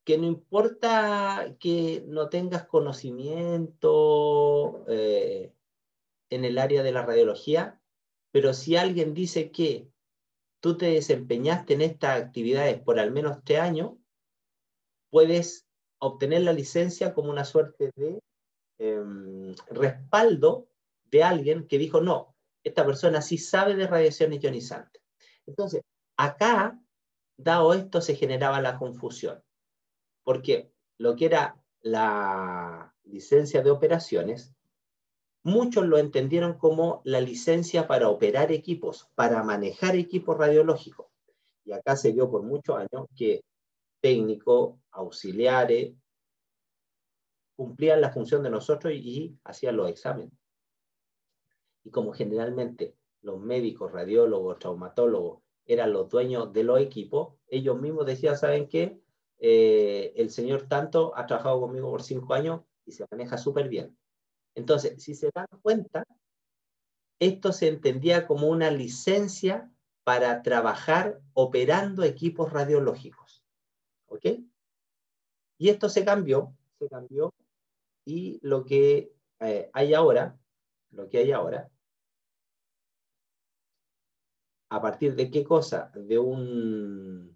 que no importa que no tengas conocimiento en el área de la radiología, pero si alguien dice que tú te desempeñaste en estas actividades por al menos 3 años, puedes obtener la licencia como una suerte de respaldo de alguien que dijo, no, esta persona sí sabe de radiaciones ionizantes. Entonces, acá, dado esto, se generaba la confusión, porque lo que era la licencia de operaciones, muchos lo entendieron como la licencia para operar equipos, para manejar equipos radiológicos. Y acá se dio por muchos años que técnicos, auxiliares, cumplían la función de nosotros y hacían los exámenes. Y como generalmente los médicos, radiólogos, traumatólogos eran los dueños de los equipos, ellos mismos decían, ¿saben qué? El señor tanto ha trabajado conmigo por 5 años y se maneja súper bien. Entonces, si se dan cuenta, esto se entendía como una licencia para trabajar operando equipos radiológicos. ¿Ok? Y esto se cambió y lo que hay ahora, ¿a partir de qué cosa? De un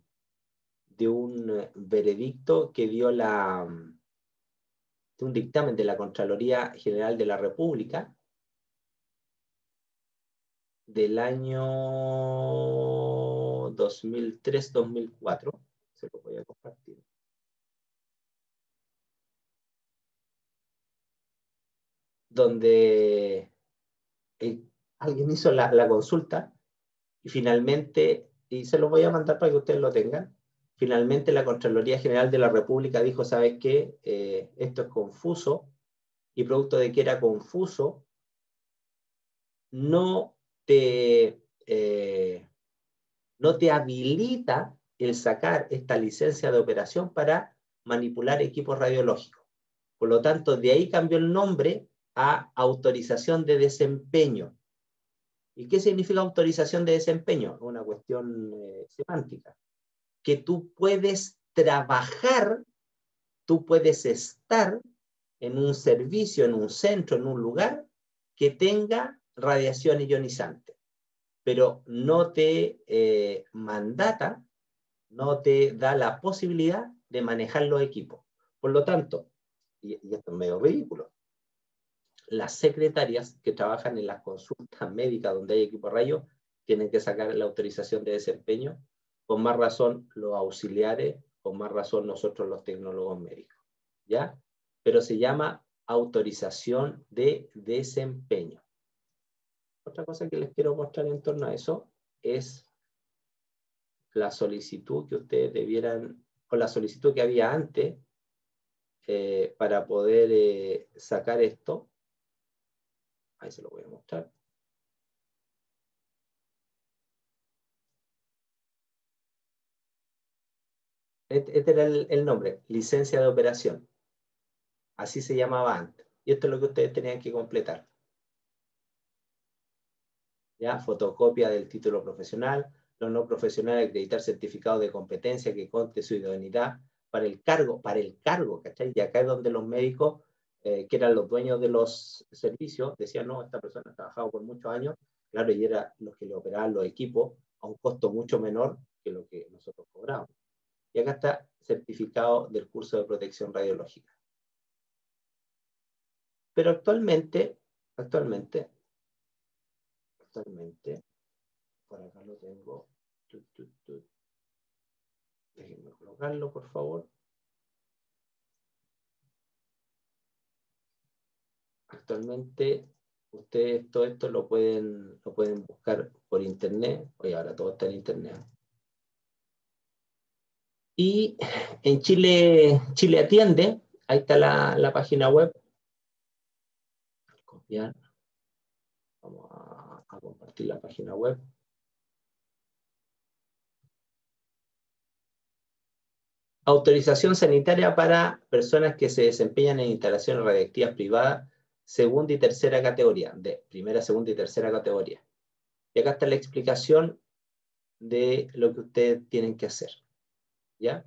veredicto que dio de un dictamen de la Contraloría General de la República del año 2003-2004, se lo voy a compartir. Donde alguien hizo la consulta y finalmente, y se lo voy a mandar para que ustedes lo tengan, finalmente la Contraloría General de la República dijo, ¿sabes qué? Esto es confuso, y producto de que era confuso, no te habilita el sacar esta licencia de operación para manipular equipos radiológicos. Por lo tanto, de ahí cambió el nombre a autorización de desempeño. ¿Y qué significa autorización de desempeño? Una cuestión semántica. Que tú puedes trabajar, tú puedes estar en un servicio, en un centro, en un lugar que tenga radiación ionizante, pero no te mandata, no te da la posibilidad de manejar los equipos. Por lo tanto, y esto es medio ridículo, las secretarias que trabajan en las consultas médicas donde hay equipo rayos tienen que sacar la autorización de desempeño, con más razón los auxiliares, con más razón nosotros los tecnólogos médicos, ¿ya? Pero se llama autorización de desempeño. Otra cosa que les quiero mostrar en torno a eso es la solicitud que ustedes debieran, o la solicitud que había antes para poder sacar esto. Ahí se lo voy a mostrar. Este era el nombre, licencia de operación. Así se llamaba antes. Y esto es lo que ustedes tenían que completar. ¿Ya? Fotocopia del título profesional, los no profesionales acreditar certificado de competencia que conste su idoneidad para el cargo, ¿cachai? Y acá es donde los médicos, que eran los dueños de los servicios, decían, no, esta persona ha trabajado por muchos años, claro, y eran los que le operaban los equipos a un costo mucho menor que lo que nosotros cobramos. Y acá está certificado del curso de protección radiológica. Pero actualmente, por acá lo tengo. Déjenme colocarlo, por favor. Actualmente Ustedes todo esto lo pueden buscar por internet. Oye, ahora todo está en internet. Y en Chile Atiende, ahí está la página web. Copiar. Vamos a compartir la página web. Autorización sanitaria para personas que se desempeñan en instalaciones radiactivas privadas, segunda y tercera categoría, de primera, segunda y tercera categoría. Y acá está la explicación de lo que ustedes tienen que hacer. ¿Ya?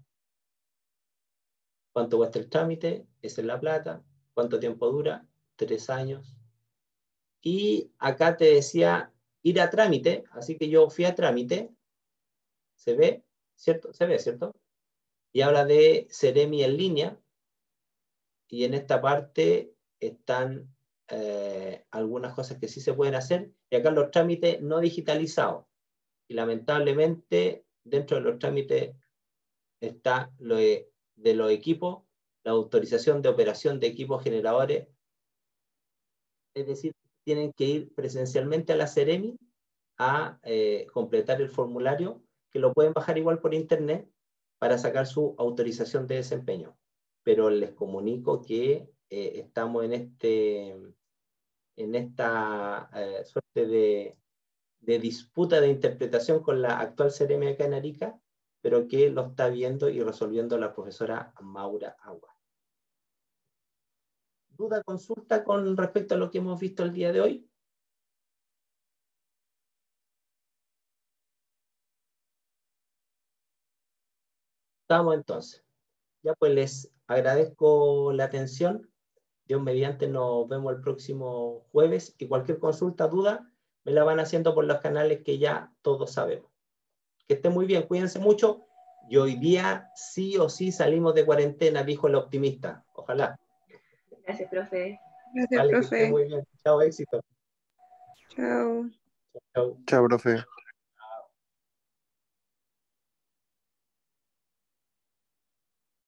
¿Cuánto cuesta el trámite? Esa es la plata. ¿Cuánto tiempo dura? 3 años. Y acá te decía ir a trámite, así que yo fui a trámite. ¿Se ve? ¿Cierto? ¿Se ve, cierto? Y habla de Seremi en línea. Y en esta parte están algunas cosas que sí se pueden hacer. Y acá los trámites no digitalizados. Y lamentablemente, dentro de los trámites está lo de los equipos, la autorización de operación de equipos generadores. Es decir, tienen que ir presencialmente a la Seremi a completar el formulario, que lo pueden bajar igual por internet para sacar su autorización de desempeño. Pero les comunico que estamos en esta suerte de disputa de interpretación con la actual Seremi acá en Arica, pero que lo está viendo y resolviendo la profesora Maura Agua. ¿Duda, consulta con respecto a lo que hemos visto el día de hoy? Estamos entonces. Ya pues les agradezco la atención. Dios mediante, nos vemos el próximo jueves y cualquier consulta, duda, me la van haciendo por los canales que ya todos sabemos. Que estén muy bien, cuídense mucho. Y hoy día sí o sí salimos de cuarentena, dijo el optimista. Ojalá. Gracias, profe. Gracias, Vale, que estén profe. muy bien. Chao, éxito. Chao. Chao. Chao, profe.